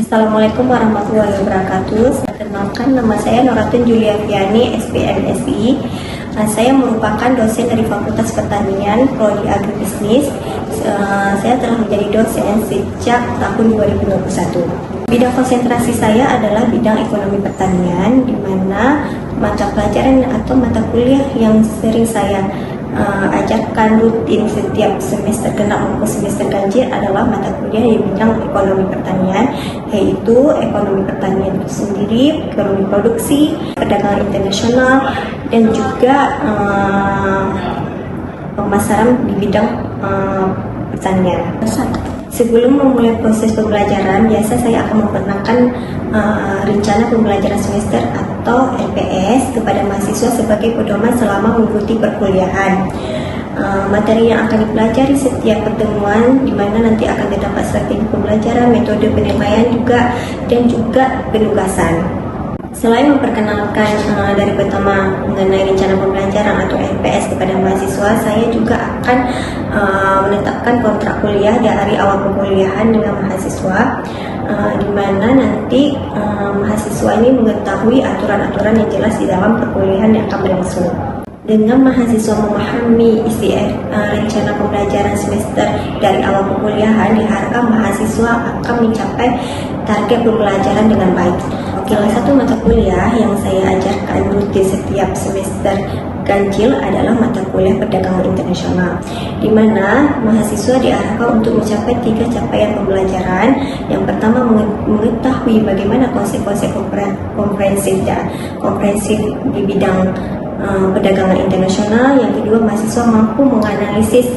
Assalamualaikum warahmatullahi wabarakatuh. Perkenalkan, nama saya Noratun Julia Fiani, SPMSI. Saya merupakan dosen dari Fakultas Pertanian, Prodi Agribisnis. Saya telah menjadi dosen sejak tahun 2021. Bidang konsentrasi saya adalah bidang ekonomi pertanian, di mana mata pelajaran atau mata kuliah yang sering saya ajarkan rutin setiap semester genap maupun semester ganjil adalah mata kuliah di bidang ekonomi pertanian, yaitu ekonomi pertanian itu sendiri, ekonomi produksi, perdagangan internasional, dan juga pemasaran di bidang pertanian. Sebelum memulai proses pembelajaran, biasa saya akan memperkenalkan rencana pembelajaran semester atau LPS kepada mahasiswa sebagai pedoman selama mengikuti perkuliahan. Materi yang akan dipelajari setiap pertemuan, di mana nanti akan terdapat strategi pembelajaran, metode penilaian juga, dan juga penugasan. Selain memperkenalkan dari pertama mengenai rencana pembelajaran atau LPS kepada mahasiswa, saya juga akan menetapkan kontrak kuliah dari awal perkuliahan dengan mahasiswa, di mana nanti mahasiswa ini mengetahui aturan-aturan yang jelas di dalam perkuliahan yang akan berlangsung. Dengan mahasiswa memahami isi rencana pembelajaran semester dari awal perkuliahan, diharapkan mahasiswa akan mencapai target pembelajaran dengan baik. Salah satu mata kuliah yang saya ajarkan rutin setiap semester ganjil adalah mata kuliah perdagangan internasional, di mana mahasiswa diarahkan untuk mencapai 3 capaian pembelajaran. Yang pertama, mengetahui bagaimana konsep-konsep komprehensif di bidang perdagangan internasional. Yang kedua, mahasiswa mampu menganalisis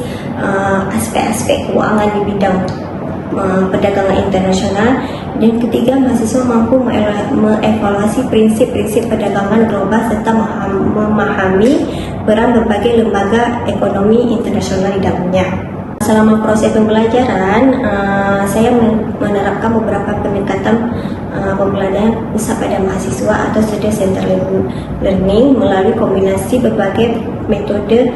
aspek-aspek keuangan di bidang perdagangan internasional. Dan ketiga, mahasiswa mampu mengevaluasi prinsip-prinsip perdagangan global serta memahami peran berbagai lembaga ekonomi internasional di dalamnya. Selama proses pembelajaran, saya menerapkan beberapa pendekatan pembelajaran pusat pada mahasiswa atau student centered learning melalui kombinasi berbagai metode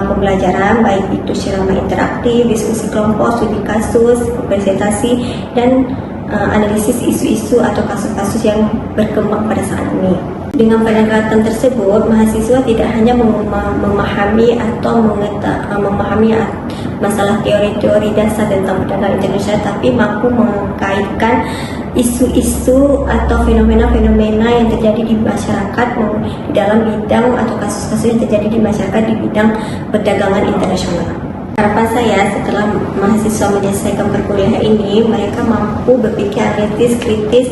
pembelajaran, baik itu ceramah interaktif, diskusi kelompok, studi kasus, presentasi, dan analisis isu-isu atau kasus-kasus yang berkembang pada saat ini. Dengan pendekatan tersebut, mahasiswa tidak hanya memahami atau memahami masalah teori-teori dasar tentang perdagangan internasional, tapi mampu mengkaitkan isu-isu atau fenomena-fenomena yang terjadi di masyarakat di dalam bidang atau kasus-kasus yang terjadi di masyarakat di bidang perdagangan internasional. Harapan saya setelah mahasiswa menyelesaikan perkuliahan ini, mereka mampu berpikir analitis, kritis,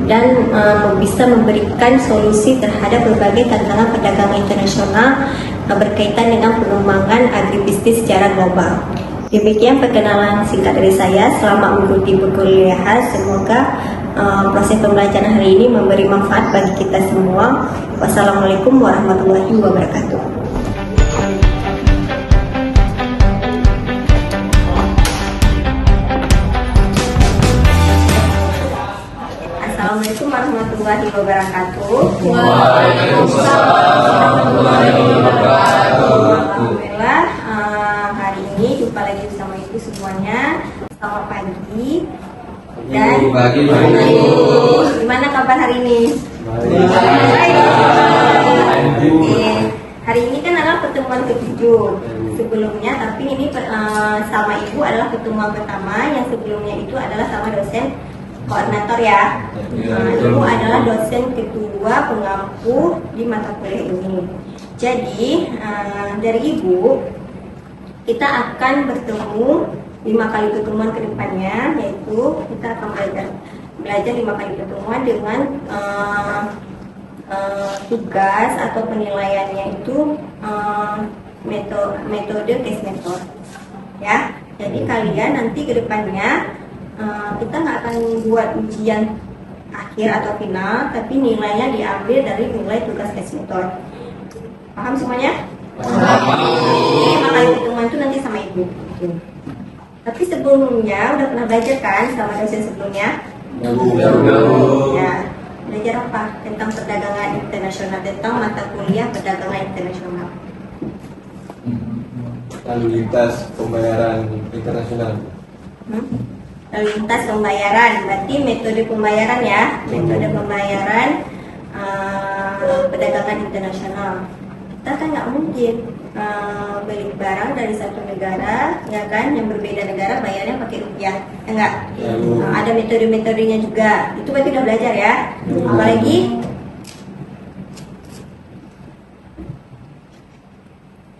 dan bisa memberikan solusi terhadap berbagai tantangan perdagangan internasional berkaitan dengan pengembangan agribisnis secara global. Demikian perkenalan singkat dari saya selama mengikuti perkuliahan. Semoga proses pembelajaran hari ini memberi manfaat bagi kita semua. Wassalamualaikum warahmatullahi wabarakatuh. Assalamualaikum warahmatullahi wabarakatuh. Waalaikumsalam warahmatullahi wabarakatuh. Alhamdulillah, hari ini jumpa lagi bersama ibu semuanya. Selamat pagi. Dan gimana kabar hari ini? Baik. Hari ini kan adalah pertemuan ke-7 sebelumnya, tapi ini sama ibu adalah pertemuan pertama. Yang sebelumnya itu adalah sama dosen koordinator ya. Ibu adalah dosen kedua pengampu di mata kuliah ini. Jadi dari ibu kita akan bertemu 5 kali pertemuan ke depannya, yaitu kita akan belajar 5 kali pertemuan dengan tugas atau penilaiannya itu metode case method ya. Jadi kalian nanti ke depannya kita nggak akan buat ujian akhir atau final, tapi nilainya diambil dari nilai tugas case method. Paham semuanya? Makanya pertemuan itu nanti sama ibu. Tapi sebelumnya udah pernah belajar kan sama dosen sebelumnya? Ya, belajar apa? Tentang perdagangan internasional, tentang mata kuliah perdagangan internasional. Lalu lintas pembayaran internasional. lintas pembayaran, berarti metode pembayaran ya, metode pembayaran perdagangan internasional. Kita kan nggak mungkin beli barang dari satu negara, ya kan, yang berbeda negara bayarnya pakai rupiah, ya enggak? Ada metode-metodenya juga. Itu berarti udah belajar ya. Apalagi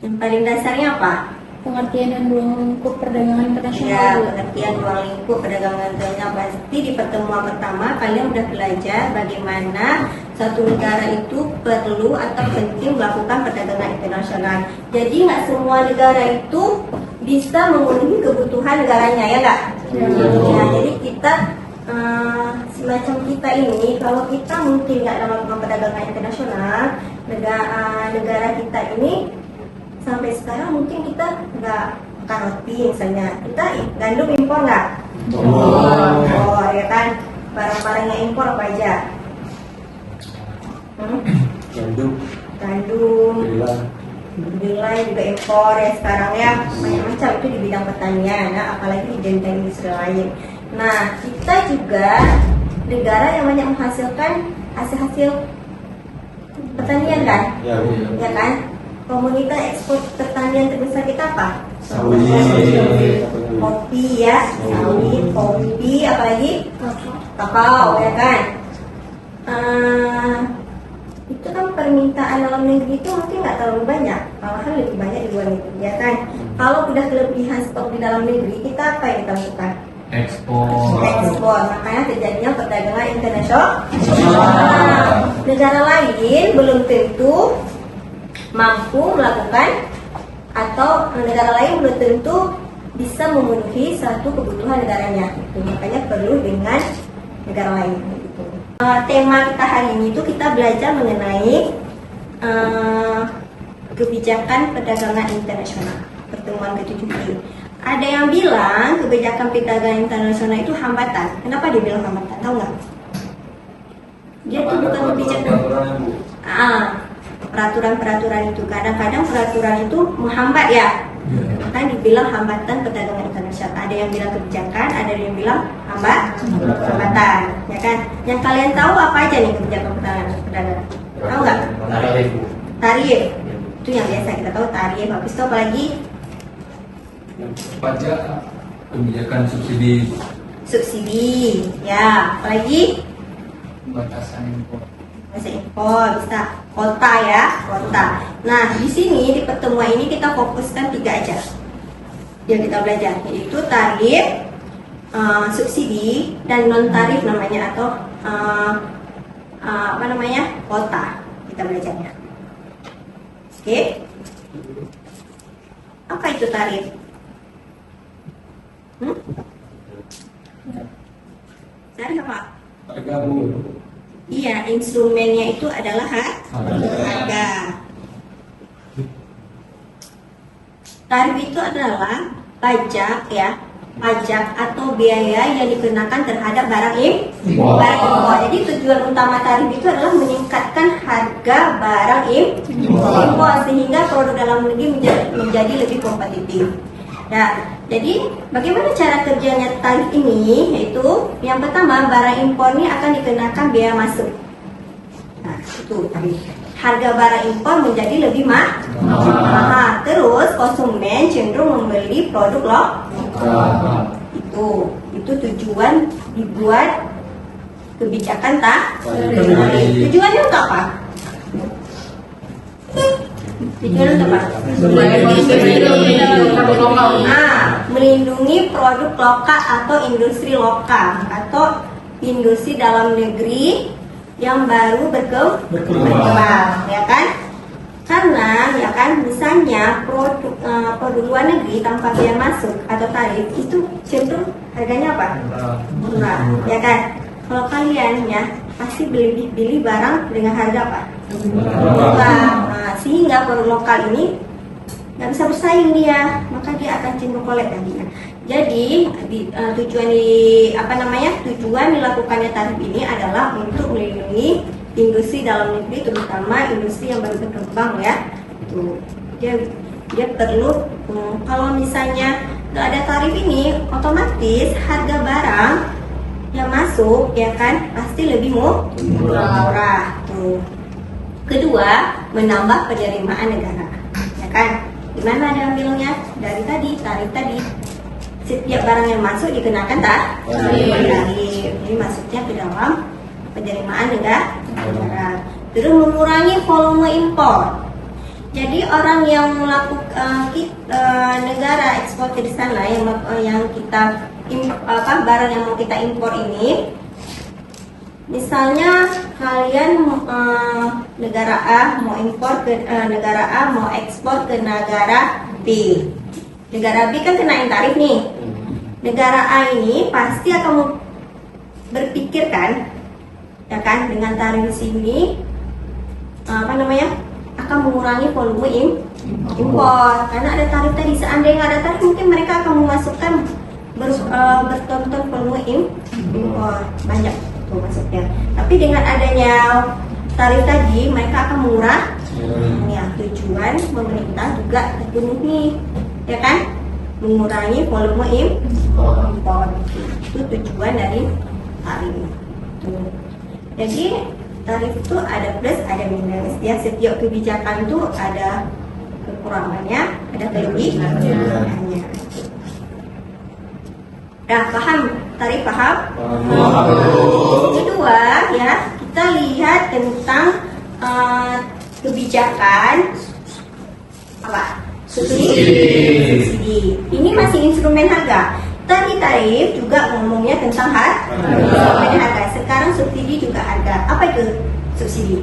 yang paling dasarnya apa? Pengertian dan ruang lingkup perdagangan internasional. Ya, pengertian ruang lingkup perdagangan internasional. Pasti di pertemuan pertama kalian udah belajar bagaimana satu negara itu perlu atau penting melakukan perdagangan internasional. Jadi nggak semua negara itu bisa memenuhi kebutuhan negaranya, ya nggak? Ya, jadi kita semacam kita ini, kalau kita mungkin nggak melakukan perdagangan internasional, negara kita ini sampai sekarang mungkin kita nggak makan roti misalnya, kita gandum impor nggak? Oh ya kan, barang-barangnya impor apa aja? Gandum, kedelai juga impor ya sekarang ya, banyak macam itu di bidang pertanian, nah, apalagi di bidang industri lain. Nah, kita juga negara yang banyak menghasilkan hasil-hasil pertanian kan? Ya kan? Komoditas ekspor pertanian terbesar kita apa? Kopi ya, sawit, kopi, apalagi kakao ya kan? Itu kan permintaan dalam negeri itu mungkin nggak terlalu banyak, malahan lebih banyak di luar negeri ya kan? Kalau udah kelebihan stok di dalam negeri, kita apa yang kita lakukan? Ekspor, makanya terjadinya perdagangan internasional. Negara lain belum tentu mampu melakukan, atau negara lain belum tentu bisa memenuhi satu kebutuhan negaranya. Itu makanya perlu dengan negara lain. Gitu. Tema kita hari ini itu kita belajar mengenai kebijakan perdagangan internasional, pertemuan ke-7. Ada yang bilang kebijakan perdagangan internasional itu hambatan. Kenapa dia bilang hambatan? Tahu nggak? Dia itu bukan kebijakan. Peraturan-peraturan itu kadang-kadang peraturan itu menghambat ya, kan dibilang hambatan perdagangan internasional. Ada yang bilang kebijakan, ada yang bilang hambatan, ya kan? Yang kalian tahu apa aja nih kebijakan perdagangan? Tahu nggak? Tarif itu yang biasa kita tahu, tarif. Habis itu apa lagi? Pajak, kebijakan subsidi, ya. Apalagi? batasan impor. Bisa impor, bisa kota ya, kota. Nah, di sini di pertemuan ini kita fokuskan 3 aja yang kita belajar, yaitu tarif, subsidi, dan non tarif namanya, atau kota kita belajarnya. Oke? Apa itu tarif? Tarif apa? Harga buruh. Iya, instrumennya itu adalah harga. Tarif itu adalah pajak ya, pajak atau biaya yang dikenakan terhadap barang impor. Jadi tujuan utama tarif itu adalah meningkatkan harga barang impor sehingga produk dalam negeri menjadi lebih kompetitif. Nah, jadi bagaimana cara kerjanya tarif ini? Yaitu yang pertama, barang impor ini akan dikenakan biaya masuk. Nah, itu tarif. Harga barang impor menjadi lebih mahal. Terus konsumen cenderung membeli produk lokal. Itu tujuan dibuat kebijakan tarif. Tujuannya untuk apa? Tujuan untuk apa? Melindungi produk lokal atau industri lokal atau industri dalam negeri yang baru berkembang, ya kan? Karena ya kan, misalnya produk luar negeri tanpa biaya masuk atau tarif itu cenderung harganya apa? Murah, ya kan? Kalau kalian ya pasti beli barang dengan harga apa? Murah. Nah, sehingga produk lokal ini nggak bisa bersaing dia, maka dia akan cenderung kolek nantinya. Jadi tujuan dilakukannya tarif ini adalah untuk melindungi industri dalam negeri, terutama industri yang baru berkembang ya. Tuh, dia perlu kalau misalnya nggak ada tarif ini, otomatis harga barang barang yang masuk ya kan pasti lebih murah tuh. Kedua, menambah penerimaan negara ya kan. Gimana diambilnya? Dari tadi, tarif tadi. Setiap barang yang masuk dikenakan tarif. Jadi masuknya ke dalam penerimaan negara. Terus mengurangi volume impor. Jadi orang yang melakukan negara ekspor ke sana yang kita barang yang mau kita impor ini, misalnya kalian negara A mau impor ke negara A mau ekspor ke negara B. Negara B kan kenain tarif nih. Negara A ini pasti akan berpikir kan, ya kan, dengan tarif sini akan mengurangi volume impor karena ada tarif tadi. Seandainya ada tarif mungkin mereka akan memasukkan bertonton volume impor banyak tuh maksudnya. Tapi dengan adanya tarif tadi mereka akan murah. Ya, tujuan pemerintah juga terpenuhi, ya kan, mengurangi volume impor. Itu tujuan dari tarif. Jadi tarif itu ada plus, ada minus. Ya, setiap kebijakan itu ada kekurangannya, ada kelebihannya. Nah, paham? Tarif paham? Kedua, ya, kita lihat tentang kebijakan apa? Subsidi. Ini masih instrumen harga. Tadi tarif juga ngomongnya tentang instrumen harga. Sekarang subsidi juga ada. Apa itu subsidi?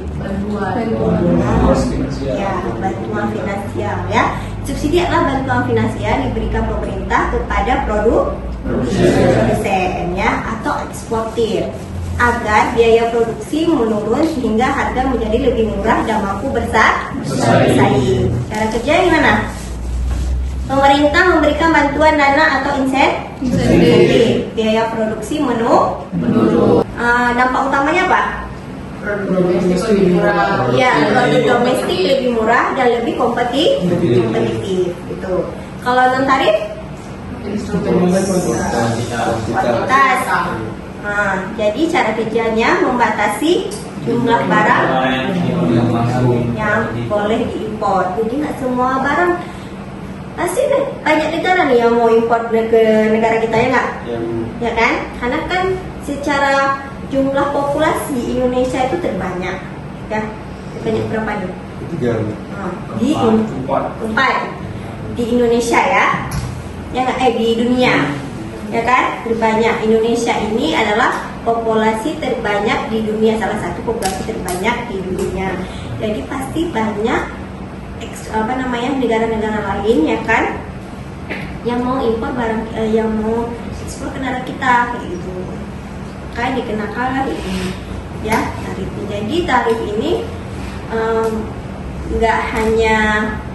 Ya, bantuan finansial ya. Subsidi adalah bantuan finansial diberikan pemerintah kepada produsen ya atau eksportir agar biaya produksi menurun sehingga harga menjadi lebih murah dan mampu bersaing. Cara kerja gimana? Pemerintah memberikan bantuan dana atau insentif. Biaya produksi menurun. Dampak utamanya apa? Produk domestik lebih murah. Ya, produk domestik lebih murah dan lebih kompetitif. Gitu. Kalau non tarif? Kuantitas. Jadi cara kerjanya membatasi jumlah barang yang boleh diimpor. Jadi nggak semua barang. Pasti banyak negara nih yang mau impor ke negara kita, ya nggak? Ya kan? Karena kan secara jumlah populasi Indonesia itu terbanyak, ya. Terbanyak berapa nih? 4 di Indonesia ya. Ya nggak? Di dunia, ya kan? Terbanyak. Indonesia ini adalah populasi terbanyak di dunia, salah satu populasi terbanyak di dunia. Jadi pasti banyak negara-negara lain, ya kan, yang mau impor barang, yang mau ekspor ke negara kita, kayak gitu. Kayak dikenakan ini, ya, tarif. Jadi tarif ini nggak hanya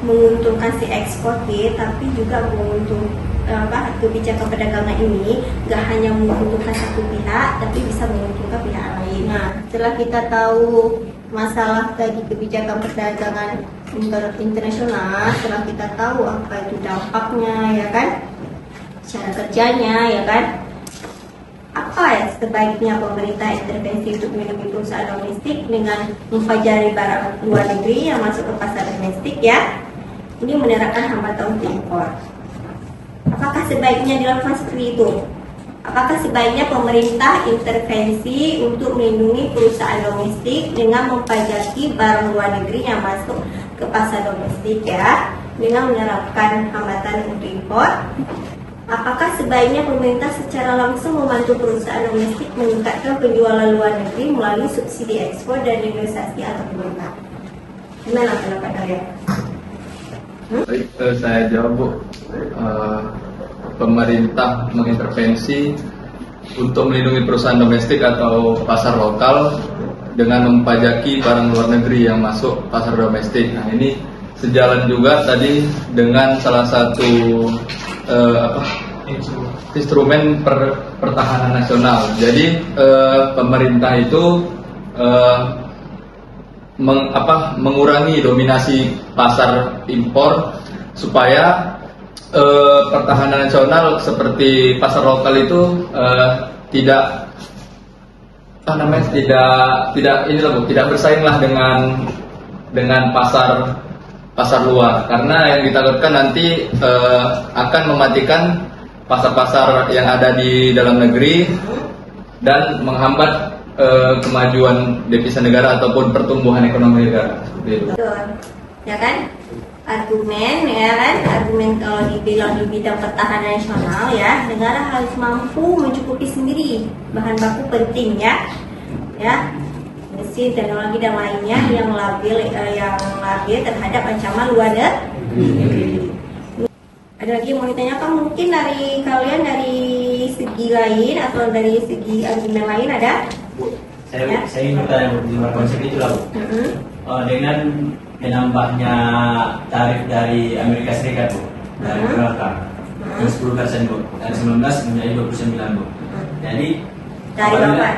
menguntungkan si eksportir, tapi juga menguntungkan kebijakan perdagangan ini nggak hanya menguntungkan satu pihak, tapi bisa menguntungkan pihak lain. Nah, setelah kita tahu masalah tadi kebijakan perdagangan internasional, setelah kita tahu apa itu dampaknya, ya kan, cara kerjanya, ya kan, apa ya sebaiknya pemerintah intervensi untuk melindungi perusahaan domestik dengan mempelajari barang luar negeri yang masuk ke pasar domestik, ya. Ini menerapkan hambatan untuk impor. Apakah sebaiknya dilakukan seperti itu? Apakah sebaiknya pemerintah intervensi untuk melindungi perusahaan domestik dengan mempajaki barang luar negeri yang masuk ke pasar domestik, ya, dengan menerapkan hambatan untuk impor? Apakah sebaiknya pemerintah secara langsung membantu perusahaan domestik meningkatkan penjualan luar negeri melalui subsidi ekspor dan negosiasi atau pemerintah? Gimana pendapat kalian? Baik, saya jawab, Bu. Pemerintah mengintervensi untuk melindungi perusahaan domestik atau pasar lokal dengan mempajaki barang luar negeri yang masuk pasar domestik. Nah, ini sejalan juga tadi dengan salah satu instrumen pertahanan nasional. Jadi pemerintah itu mengurangi dominasi pasar impor supaya pertahanan nasional seperti pasar lokal itu tidak tidak bersaing lah dengan pasar luar, karena yang ditakutkan nanti akan mematikan pasar-pasar yang ada di dalam negeri dan menghambat kemajuan devisa negara ataupun pertumbuhan ekonomi negara. Betul. Ya kan? Argumen kalau dibilang di bidang pertahanan nasional ya, negara harus mampu mencukupi sendiri bahan baku penting ya, mesin, teknologi dan lainnya yang labil terhadap ancaman luar negeri. Ada lagi yang mau ditanyakan mungkin dari kalian dari segi lain atau dari segi argumen lain ada? Saya ingin bertanya Bu, di luar konsep itu lah Bu. Dengan menambahnya tarif dari Amerika Serikat Bu, dari Donald Trump, yang 10% Bu, dari 19 menjadi 29 Bu. Jadi Tarif apa?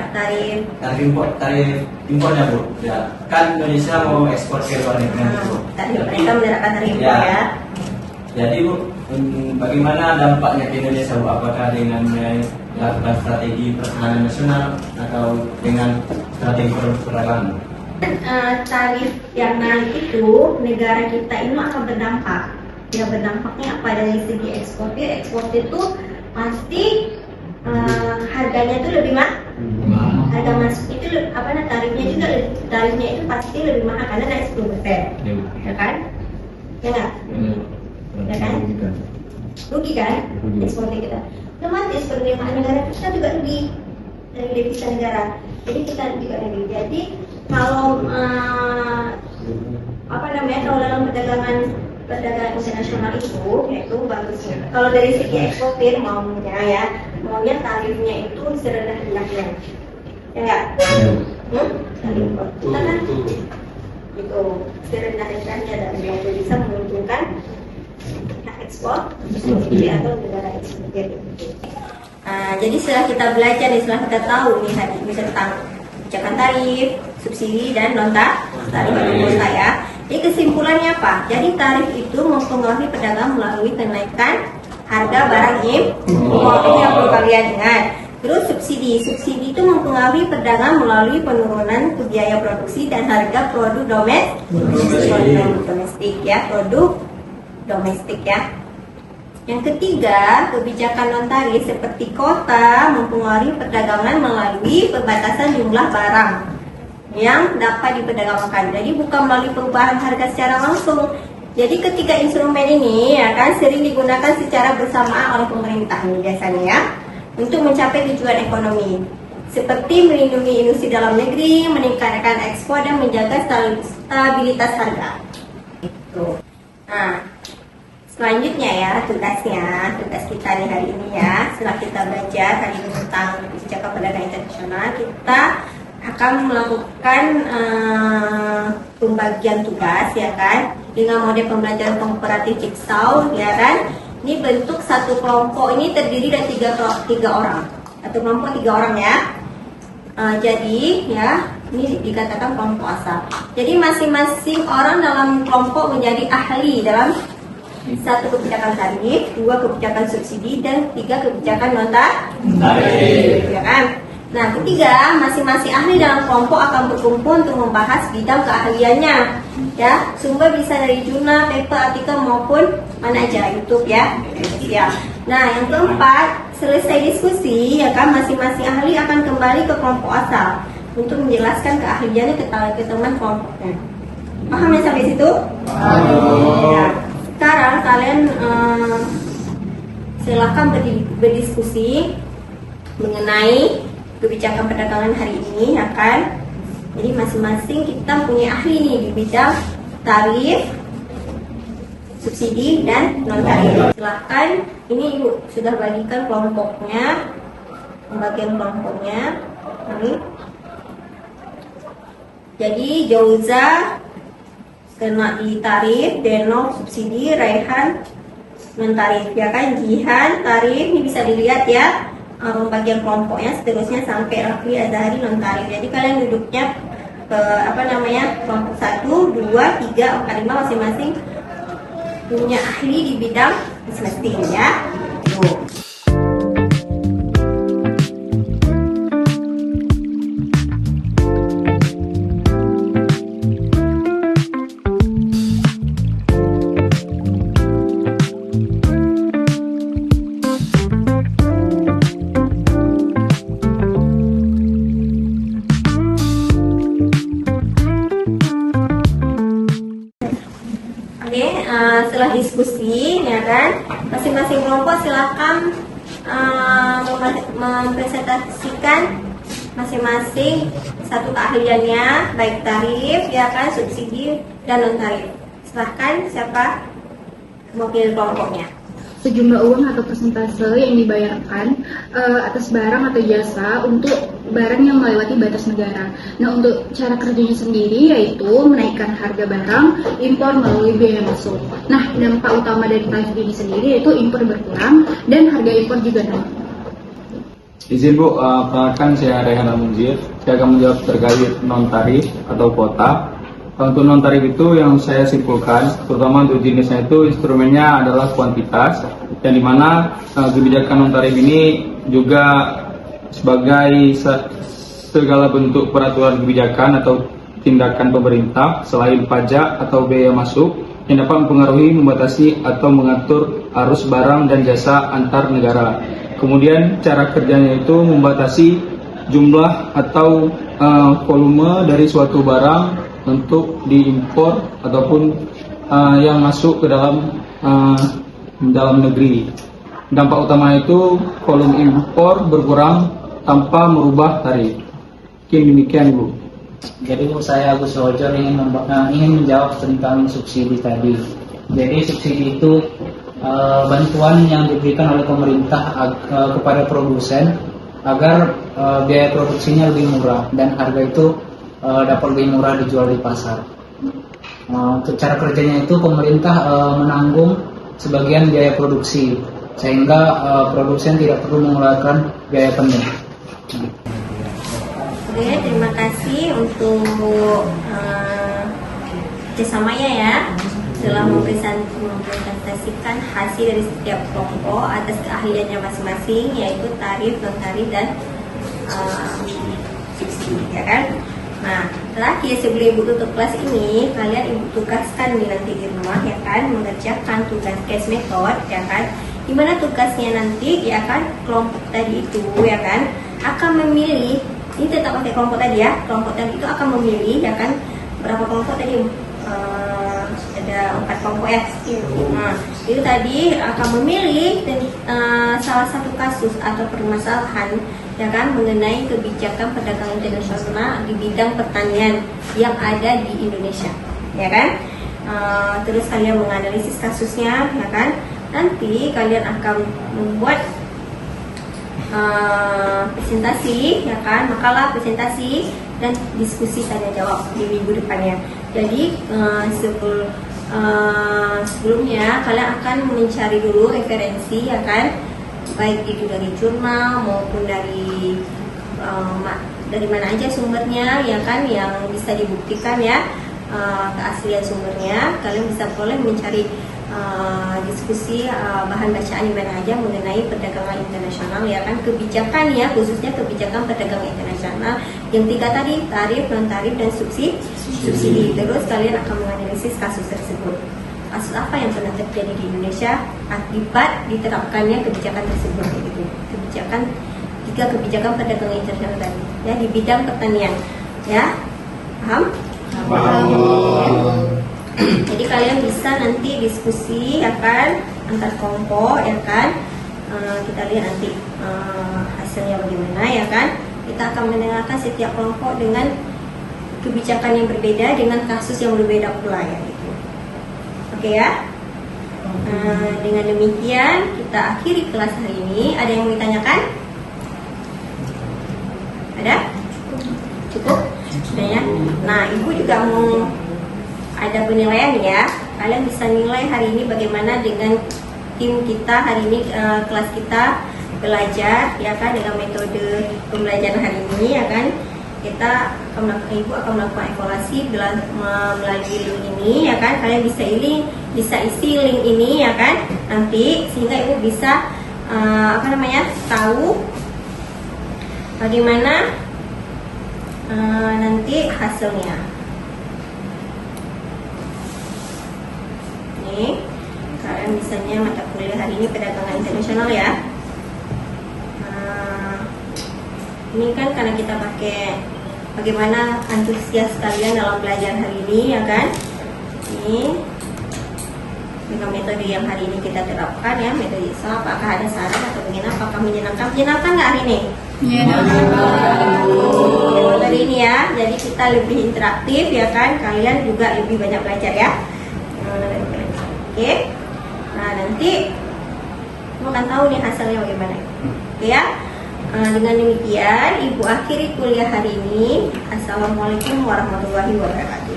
tarif impornya Bu. Ya, kan Indonesia mau ekspor ke luar negeri Bu. Mereka menerapkan tarif impor ya. Jadi Bu, bagaimana dampaknya ke Indonesia Bu? Apakah dengan melakukan strategi pertahanan nasional atau dengan strategi perdagangan? Tarif yang naik itu negara kita ini akan berdampak. Ya, berdampaknya apa dari segi ekspor? Ekspor itu pasti harganya itu lebih mahal. Harga masuk itu tarifnya itu pasti lebih mahal karena naik 10%. Ya kan? Ya nggak? Ya kan? Rugi kan? Ekspor kita. Otomatis penerimaan negara kita juga lebih dari devisa negara. Jadi kita juga lebih. Jadi kalau kalau dalam perdagangan internasional itu yaitu bagusnya. Kalau dari segi eksportir maunya tarifnya itu serendah-rendahnya. Ya enggak? Kita kan itu serendah-rendahnya dan yang bisa menguntungkan ekspor atau negara eksportir. Jadi setelah kita belajar setelah kita tahu nih hari ini tentang kebijakan tarif, subsidi dan non tarif ya. Jadi kesimpulannya apa? Jadi tarif itu mempengaruhi pedagang melalui kenaikan harga barang impor. Ini yang perlu kalian ingat. Terus subsidi itu mempengaruhi pedagang melalui penurunan biaya produksi dan harga produk domestik ya. Yang ketiga, kebijakan non tarif seperti kuota mempengaruhi perdagangan melalui pembatasan jumlah barang yang dapat diperdagangkan. Jadi bukan melalui perubahan harga secara langsung. Jadi ketika instrumen ini sering digunakan secara bersamaan oleh pemerintah biasanya ya, untuk mencapai tujuan ekonomi seperti melindungi industri dalam negeri, meningkatkan ekspor dan menjaga stabilitas harga. Itu. Nah, selanjutnya ya tugas kita di hari ini ya, setelah kita belajar tadi tentang kebijakan perdagangan internasional, kita akan melakukan pembagian tugas ya kan dengan model pembelajaran komparatif jigsaw ya kan. Ini bentuk satu kelompok ini terdiri dari tiga orang, satu kelompok 3 orang ya. Jadi ya ini dikatakan kelompok asal. Jadi masing-masing orang dalam kelompok menjadi ahli dalam 1 kebijakan tarif, 2 kebijakan subsidi, dan 3 kebijakan non tarif ya kan. Nah, ketiga, masing-masing ahli dalam kelompok akan berkumpul untuk membahas bidang keahliannya. Ya, sumber bisa dari jurnal, paper, artikel maupun mana aja YouTube ya. Ya. Nah, yang keempat, selesai diskusi, ya kan, masing-masing ahli akan kembali ke kelompok asal untuk menjelaskan keahliannya ke teman kelompoknya. Paham ya sampai situ? Ya. Sekarang kalian silakan berdiskusi mengenai kebijakan perdagangan hari ini ya kan. Jadi masing-masing kita punya ahli nih di bidang tarif, subsidi dan non tarif. Silahkan, ini ibu sudah bagikan kelompoknya, pembagian kelompoknya. Jadi Jauza kena di tarif, Deno subsidi, Raihan non tarif ya kan. Jihan tarif, ini bisa dilihat ya pembagian kelompoknya, seterusnya sampai Rafli Azhari non tarif. Jadi kalian duduknya ke kelompok 1, 2, 3, 4, 5 masing-masing punya ahli di bidang semesting ya. Tuh. Oke, setelah diskusi, ya kan, masing-masing kelompok silakan mempresentasikan masing-masing satu keahliannya, baik tarif, ya kan, subsidi dan non tarif. Silahkan siapa mewakili kelompoknya. Sejumlah uang atau persentase yang dibayarkan atas barang atau jasa untuk barang yang melewati batas negara. Nah, untuk cara kerjanya sendiri yaitu menaikkan harga barang impor melalui biaya masuk. Nah, dampak utama dari tarif ini sendiri yaitu impor berkurang dan harga impor juga naik. Izin Bu, perkenalkan saya Rehan Munzir. Saya akan menjawab terkait non tarif atau kuota. Untuk non tarif itu yang saya simpulkan, terutama untuk jenisnya itu instrumennya adalah kuantitas, yang dimana kebijakan non tarif ini juga sebagai segala bentuk peraturan kebijakan atau tindakan pemerintah selain pajak atau biaya masuk yang dapat mempengaruhi, membatasi atau mengatur arus barang dan jasa antar negara. Kemudian cara kerjanya itu membatasi jumlah atau volume dari suatu barang untuk diimpor ataupun yang masuk ke dalam negeri. Dampak utama itu volume impor berkurang tanpa merubah tarif. Mungkin demikian Bu. Jadi Bu, saya Agus Roger ingin menjawab tentang subsidi tadi. Jadi subsidi itu bantuan yang diberikan oleh pemerintah kepada produsen agar biaya produksinya lebih murah dan harga itu dapat lebih murah dijual di pasar. Untuk cara kerjanya itu pemerintah menanggung sebagian biaya produksi sehingga produsen tidak perlu mengeluarkan biaya penuh. Oke, terima kasih untuk kerjasamanya ya. Setelah mempresentasikan hasil dari setiap kelompok atas keahliannya masing-masing, yaitu tarif, non tarif dan subsidi, ya kan? Nah, terakhir sebelum ibu tutup kelas ini, kalian ibu tugaskan nanti di rumah, ya kan, mengerjakan tugas case method, ya kan, dimana tugasnya nanti, ya kan, kelompok tadi itu, ya kan, akan memilih, ini tetap pakai kelompok tadi ya, kelompok tadi itu akan memilih, ya kan, berapa kelompok tadi? Ada 4 kelompok ya. Nah, itu tadi akan memilih salah satu kasus atau permasalahan, ya kan, mengenai kebijakan perdagangan internasional di bidang pertanian yang ada di Indonesia, ya kan. Terus kalian menganalisis kasusnya, ya kan. Nanti kalian akan membuat presentasi, ya kan, makalah presentasi dan diskusi tanya jawab di minggu depannya. Jadi sebelumnya kalian akan mencari dulu referensi, ya kan, baik itu dari jurnal maupun dari mana aja sumbernya, ya kan, yang bisa dibuktikan ya keaslian sumbernya. Kalian bisa boleh mencari diskusi bahan bacaan di mana aja mengenai perdagangan internasional, ya kan, kebijakan ya, khususnya kebijakan perdagangan internasional yang 3 tadi, tarif, non tarif dan subsidi. Terus kalian akan menganalisis kasus tersebut. Kasus apa yang pernah terjadi di Indonesia akibat diterapkannya kebijakan tersebut, gitu. Kebijakan 3 kebijakan perdagangan internasional tadi ya di bidang pertanian, ya. Paham? Jadi kalian bisa nanti diskusi, ya kan, antar kelompok, ya kan. Kita lihat nanti hasilnya bagaimana, ya kan. Kita akan mendengarkan setiap kelompok dengan kebijakan yang berbeda, dengan kasus yang berbeda pula, ya gitu. Oke ya. Dengan demikian kita akhiri kelas hari ini. Ada yang mau ditanyakan? Ada? Cukup? Sudah ya. Nah, ibu juga mau ada penilaian ya. Kalian bisa nilai hari ini bagaimana dengan tim kita hari ini, kelas kita belajar, ya kan, dengan metode pembelajaran hari ini, ya kan. Kita akan melakukan, ibu akan melakukan evaluasi melalui link ini, ya kan. Kalian bisa bisa isi link ini ya kan, nanti sehingga ibu bisa tahu bagaimana nanti hasilnya. Nih, kalian misalnya mata kuliah hari ini perdagangan internasional ya. Ini kan karena kita pakai bagaimana antusias kalian dalam belajar hari ini ya kan. Ini dengan metode yang hari ini kita terapkan ya, metode ISA. Apakah ada saran atau bagaimana? Apakah menyenangkan? Menyenangkan nggak hari ini? Metode ini ya, jadi kita lebih interaktif ya kan. Kalian juga lebih banyak belajar ya. Oke. Nah nanti kamu akan tahu nih hasilnya bagaimana. Oke ya. Dengan demikian ibu akhiri kuliah hari ini. Assalamualaikum warahmatullahi wabarakatuh.